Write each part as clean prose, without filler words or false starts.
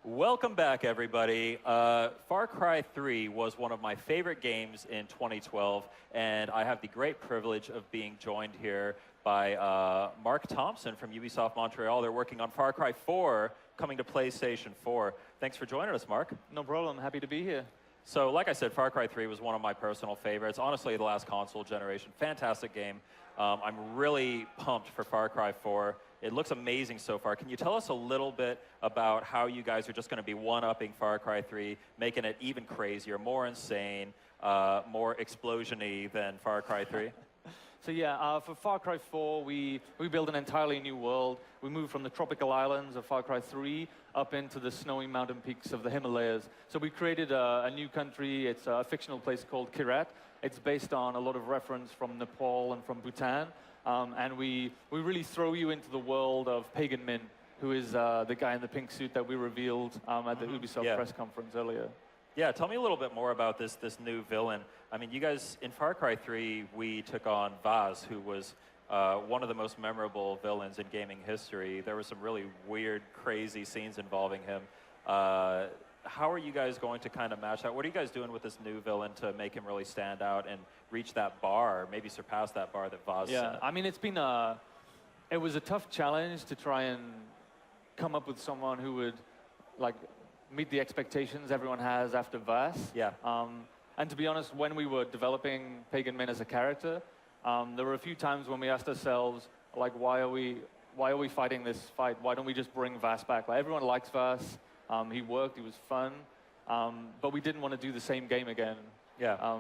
Welcome back, everybody. Far Cry 3 was one of my favorite games in 2012, and I have the great privilege of being joined here by Mark Thompson from Ubisoft Montreal. They're working on Far Cry 4, coming to PlayStation 4. Thanks for joining us, Mark. No problem. Happy to be here. So, like I said, Far Cry 3 was one of my personal favorites. Honestly, the last console generation, fantastic game. I'm really pumped for Far Cry 4. It looks amazing so far. Can you tell us a little bit about how you guys are just going to be one-upping Far Cry 3, making it even crazier, more insane, more explosion-y than Far Cry 3? So yeah, for Far Cry 4, we built an entirely new world. We moved from the tropical islands of Far Cry 3 up into the snowy mountain peaks of the Himalayas. So we created a new country. It's a fictional place called Kirat. It's based on a lot of reference from Nepal and from Bhutan. And we really throw you into the world of Pagan Min, who is the guy in the pink suit that we revealed at the Ubisoft press conference earlier. Yeah, tell me a little bit more about this new villain. I mean, you guys, in Far Cry 3, we took on Vaz, who was one of the most memorable villains in gaming history. There were some really weird, crazy scenes involving him. How are you guys going to kind of match that? What are you guys doing with this new villain to make him really stand out and reach that bar, maybe surpass that bar that Vaz set? I mean, it was a tough challenge to try and come up with someone who would, like, meet the expectations everyone has after Vaz. Yeah. And to be honest, when we were developing Pagan Min as a character, there were a few times when we asked ourselves, like, why are we fighting this fight? Why don't we just bring Vaz back? Like, everyone likes Vaz. He worked. He was fun. But we didn't want to do the same game again. Yeah.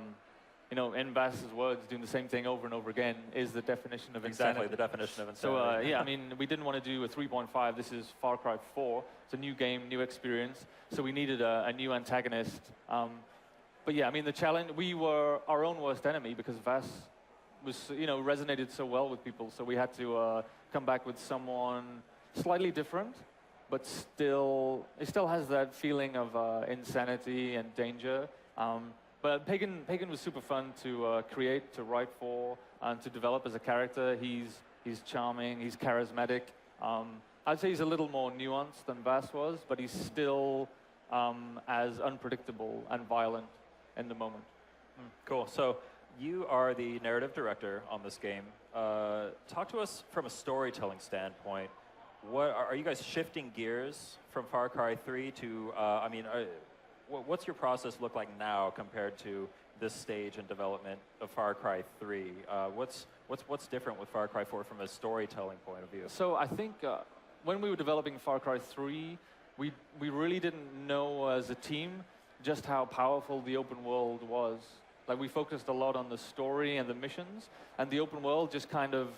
You know, in Vaz's words, doing the same thing over and over again is the definition of insanity. Exactly, the definition of insanity. So, yeah, I mean, we didn't want to do a 3.5. This is Far Cry 4. It's a new game, new experience. So we needed a new antagonist. But yeah, I mean, the challenge, we were our own worst enemy because Vaz was, you know, resonated so well with people. So we had to come back with someone slightly different, but it still has that feeling of insanity and danger. But Pagan was super fun to create, to write for, and to develop as a character. He's charming, he's charismatic. I'd say he's a little more nuanced than Vaz was, but he's still as unpredictable and violent in the moment. Cool. So you are the narrative director on this game. Talk to us from a storytelling standpoint. What are you guys shifting gears from Far Cry 3 to? I mean, what's your process look like now compared to this stage in development of Far Cry 3? What's different with Far Cry 4 from a storytelling point of view? So I think when we were developing Far Cry 3, we really didn't know as a team just how powerful the open world was. Like, we focused a lot on the story and the missions, and the open world just kind of,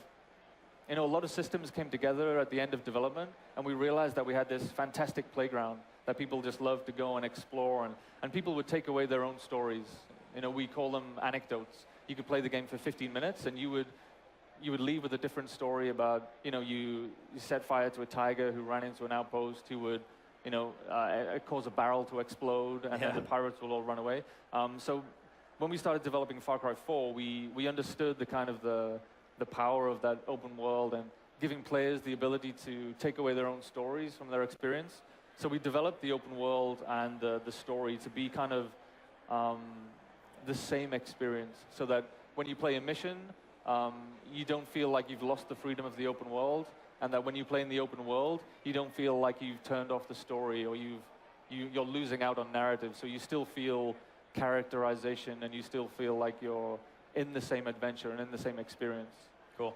you know, a lot of systems came together at the end of development, and we realized that we had this fantastic playground that people just loved to go and explore, and people would take away their own stories. You know, we call them anecdotes. You could play the game for 15 minutes, and you would leave with a different story about, you know, you set fire to a tiger who ran into an outpost, who would, you know, cause a barrel to explode, and then the pirates will all run away. So when we started developing Far Cry 4, we understood the kind of the power of that open world and giving players the ability to take away their own stories from their experience. So we developed the open world and the story to be kind of the same experience, so that when you play a mission, you don't feel like you've lost the freedom of the open world, and that when you play in the open world, you don't feel like you've turned off the story or you're losing out on narrative. So you still feel characterization, and you still feel like you're in the same adventure and in the same experience. Cool.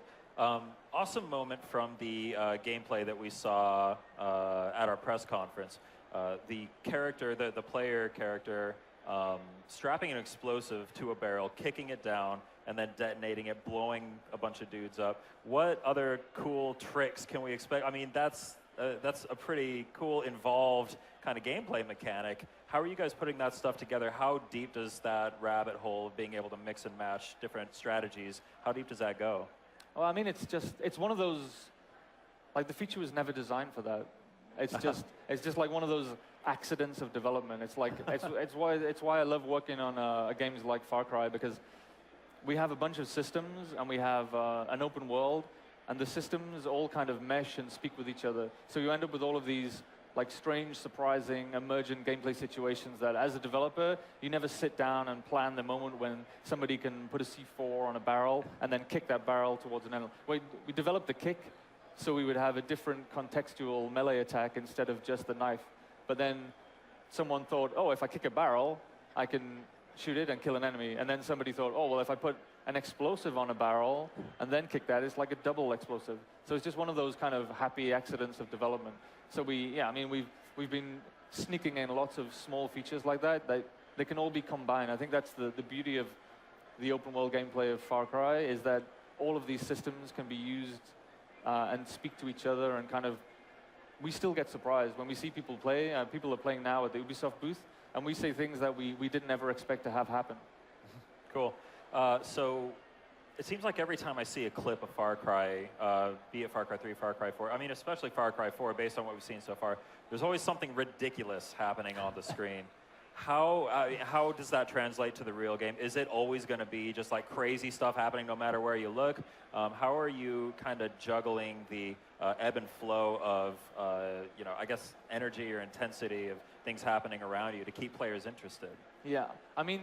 Awesome moment from the gameplay that we saw at our press conference. The character, the player character, strapping an explosive to a barrel, kicking it down, and then detonating it, blowing a bunch of dudes up. What other cool tricks can we expect? I mean, that's a pretty cool, involved kind of gameplay mechanic. How are you guys putting that stuff together? How deep does that rabbit hole of being able to mix and match different strategies, how deep does that go? Well, I mean, it's one of those, like, the feature was never designed for that. It's just like one of those accidents of development. It's like, it's why I love working on games like Far Cry, because we have a bunch of systems and we have an open world, and the systems all kind of mesh and speak with each other. So you end up with all of these like strange, surprising, emergent gameplay situations that, as a developer, you never sit down and plan the moment when somebody can put a C4 on a barrel and then kick that barrel towards an enemy. We developed the kick so we would have a different contextual melee attack instead of just the knife. But then someone thought, oh, if I kick a barrel, I can shoot it and kill an enemy. And then somebody thought, oh, well, if I put an explosive on a barrel and then kick that, it's like a double explosive. So it's just one of those kind of happy accidents of development. So we've been sneaking in lots of small features like that. They can all be combined. I think that's the beauty of the open world gameplay of Far Cry, is that all of these systems can be used and speak to each other, and kind of, we still get surprised when we see people play. People are playing now at the Ubisoft booth, and we say things that we didn't ever expect to have happen. Cool. So it seems like every time I see a clip of Far Cry, be it Far Cry 3, Far Cry 4, I mean, especially Far Cry 4, based on what we've seen so far, there's always something ridiculous happening on the screen. How does that translate to the real game? Is it always going to be just like crazy stuff happening no matter where you look? How are you kind of juggling the ebb and flow of, I guess, energy or intensity of things happening around you to keep players interested? Yeah, I mean,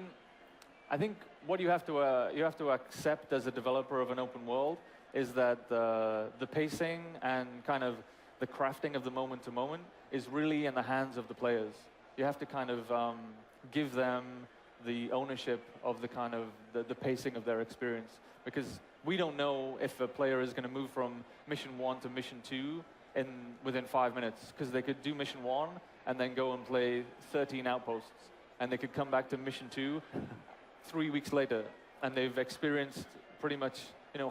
I think what you have to accept as a developer of an open world is that the pacing and kind of the crafting of the moment to moment is really in the hands of the players. You have to kind of give them the ownership of the kind of the pacing of their experience, because we don't know if a player is going to move from mission 1 to mission 2 within 5 minutes, because they could do mission 1 and then go and play 13 outposts, and they could come back to mission 2 3 weeks later, and they've experienced pretty much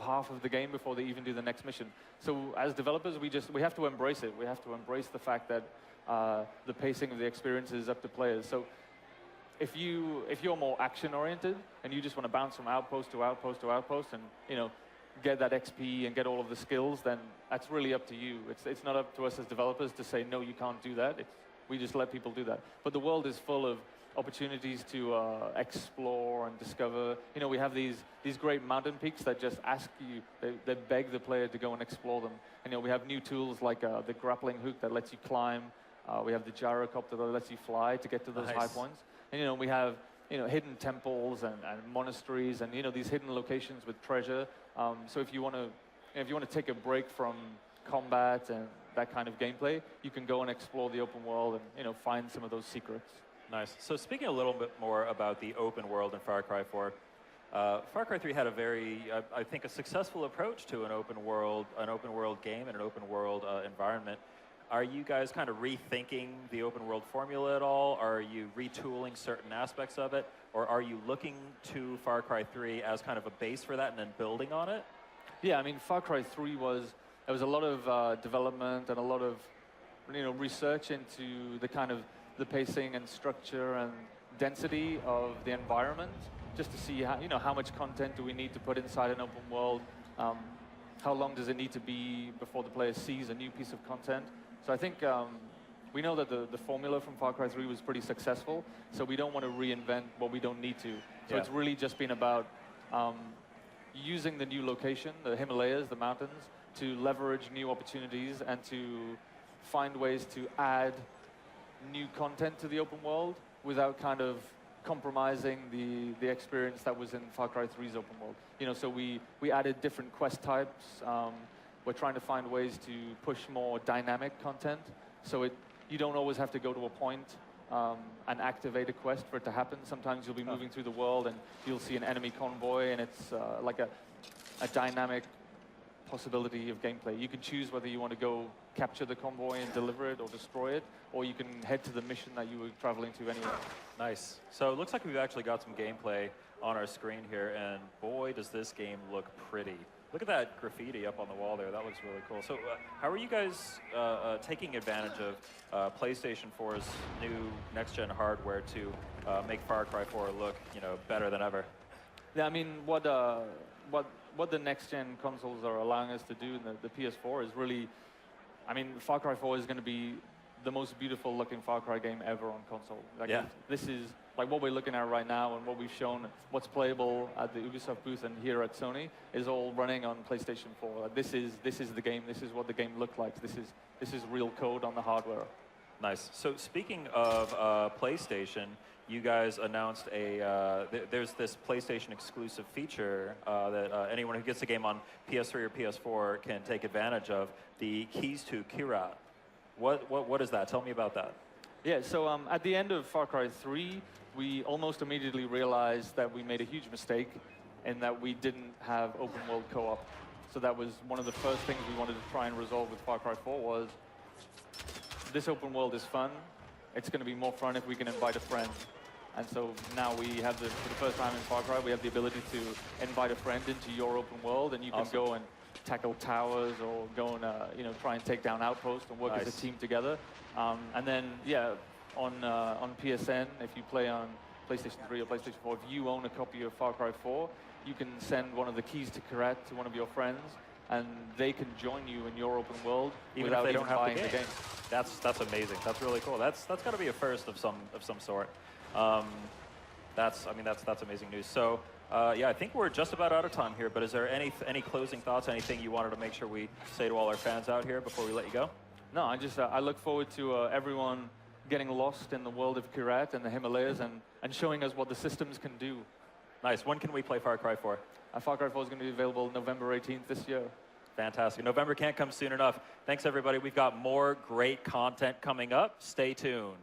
half of the game before they even do the next mission. So as developers, we have to embrace it. We have to embrace the fact that the pacing of the experience is up to players. So if you're more action-oriented and you just want to bounce from outpost to outpost to outpost and get that XP and get all of the skills, then that's really up to you. It's not up to us as developers to say, no, you can't do that. We just let people do that. But the world is full of opportunities to explore and discover. We have these great mountain peaks that just ask you, they beg the player to go and explore them. And we have new tools like the grappling hook that lets you climb. We have the gyrocopter that lets you fly to get to those high points. And we have hidden temples and monasteries and these hidden locations with treasure. So if you want to take a break from combat and that kind of gameplay, you can go and explore the open world and find some of those secrets. Nice. So speaking a little bit more about the open world in Far Cry 4, Far Cry 3 had a very, I think, a successful approach to an open world game and an open world environment. Are you guys kind of rethinking the open world formula at all? Are you retooling certain aspects of it? Or are you looking to Far Cry 3 as kind of a base for that and then building on it? Yeah, I mean, Far Cry 3 there was a lot of development and a lot of research into the kind of the pacing and structure and density of the environment, just to see how much content do we need to put inside an open world. How long does it need to be before the player sees a new piece of content? So I think we know that the formula from Far Cry 3 was pretty successful, so we don't want to reinvent what we don't need to. So it's really just been about using the new location, the Himalayas, the mountains, to leverage new opportunities and to find ways to add new content to the open world without kind of compromising the experience that was in Far Cry 3's open world. So we added different quest types. We're trying to find ways to push more dynamic content, so you don't always have to go to a point and activate a quest for it to happen. Sometimes you'll be moving through the world and you'll see an enemy convoy, and it's like a dynamic possibility of gameplay. You can choose whether you want to go capture the convoy and deliver it or destroy it, or you can head to the mission that you were traveling to anyway. Nice. So it looks like we've actually got some gameplay on our screen here, and boy, does this game look pretty. Look at that graffiti up on the wall there. That looks really cool. So how are you guys taking advantage of PlayStation 4's new next-gen hardware to make Far Cry 4 look, better than ever? Yeah, I mean, what the next-gen consoles are allowing us to do in the PS4 is really, I mean, Far Cry 4 is going to be the most beautiful-looking Far Cry game ever on console. This is like what we're looking at right now, and what we've shown, what's playable at the Ubisoft booth and here at Sony, is all running on PlayStation 4. This is the game. This is what the game looked like. This is real code on the hardware. Nice. So speaking of PlayStation, you guys announced there's this PlayStation exclusive feature that anyone who gets a game on PS3 or PS4 can take advantage of, the Keys to Kyrat. What is that? Tell me about that. Yeah, so at the end of Far Cry 3, we almost immediately realized that we made a huge mistake in that we didn't have open world co-op. So that was one of the first things we wanted to try and resolve with Far Cry 4 was, this open world is fun. It's going to be more fun if we can invite a friend. And so now we have, for the first time in Far Cry, we have the ability to invite a friend into your open world, and you can go and tackle towers or go and try and take down outposts and work as a team together. And then, yeah, on PSN, if you play on PlayStation 3 or PlayStation 4, if you own a copy of Far Cry 4, you can send one of the Keys to Kyrat to one of your friends, and they can join you in your open world even without if they even don't have buying the game. That's amazing. That's really cool. That's got to be a first of some sort. That's amazing news. So yeah, I think we're just about out of time here. But is there any closing thoughts? Anything you wanted to make sure we say to all our fans out here before we let you go? No, I look forward to everyone getting lost in the world of Kyrat and the Himalayas and showing us what the systems can do. Nice. When can we play Far Cry 4? Far Cry 4 is going to be available November 18th this year. Fantastic. November can't come soon enough. Thanks, everybody. We've got more great content coming up. Stay tuned.